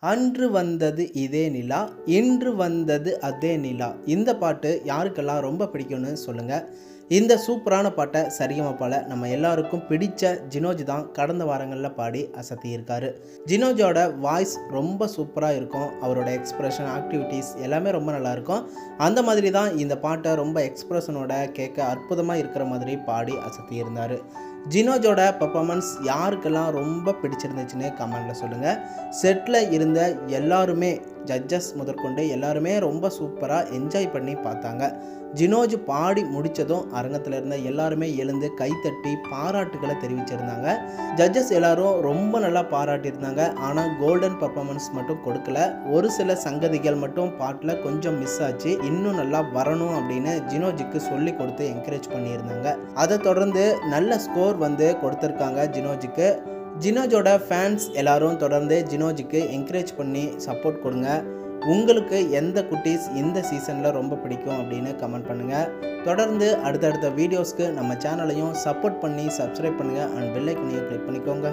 அன்று வந்தது இதே நிலா, இன்று வந்தது அதே நிலா. இந்த பாட்டு யாருக்கெல்லாம் ரொம்ப பிடிக்கும்னு சொல்லுங்கள். இந்த சூப்பரான பாட்டை சரிகமபால நம்ம எல்லாருக்கும் பிடிச்ச ஜினோஜ் தான் கடந்த வாரங்களில் பாடி அசத்தியிருக்காரு. ஜினோஜோட வாய்ஸ் ரொம்ப சூப்பராக இருக்கும். அவரோட எக்ஸ்ப்ரெஷன், ஆக்டிவிட்டீஸ் எல்லாமே ரொம்ப நல்லாயிருக்கும். அந்த மாதிரி தான் இந்த பாட்டை ரொம்ப எக்ஸ்ப்ரெஷனோட கேட்க அற்புதமாக இருக்கிற மாதிரி பாடி அசத்தியிருந்தார். ஜினோஜோட பர்ஃபார்மன்ஸ் யாருக்கெல்லாம் ரொம்ப பிடிச்சிருந்துச்சுன்னு கமெண்டில் சொல்லுங்கள். செட்டில் இருந்த எல்லாருமே, ஜட்ஜஸ் முதற்கொண்டு எல்லாருமே ரொம்ப சூப்பராக என்ஜாய் பண்ணி பார்த்தாங்க. ஜினோஜ் பாடி முடித்ததும் அரங்கத்தில் இருந்த எல்லாருமே எழுந்து கைத்தட்டி பாராட்டுகளை தெரிவிச்சிருந்தாங்க. ஜட்ஜஸ் எல்லாரும் ரொம்ப நல்லா பாராட்டியிருந்தாங்க. ஆனால் கோல்டன் பர்ஃபார்மன்ஸ் மட்டும் கொடுக்கல. ஒரு சில சங்கதிகள் மட்டும் பாட்டில் கொஞ்சம் மிஸ் ஆச்சு. இன்னும் நல்லா வரணும் அப்படின்னு ஜினோஜுக்கு சொல்லி கொடுத்து என்கரேஜ் பண்ணியிருந்தாங்க. அதை தொடர்ந்து நல்ல ஸ்கோர் கொடுத்துருக்காங்க ஜினோஜுக்கு. ஜினோஜோட ஃபேன்ஸ் எல்லாரும் தொடர்ந்து ஜினோஜுக்கு என்கரேஜ் பண்ணி சப்போர்ட் கொடுங்க. உங்களுக்கு எந்த குட்டீஸ் இந்த சீசனில் ரொம்ப பிடிக்கும் அப்படின்னு கமெண்ட் பண்ணுங்கள். தொடர்ந்து அடுத்தடுத்த வீடியோஸ்க்கு நம்ம சேனலையும் சப்போர்ட் பண்ணி சப்ஸ்கிரைப் பண்ணுங்கள் அண்ட் பெல் ஐக்கனையும் கிளிக் பண்ணிக்கோங்க.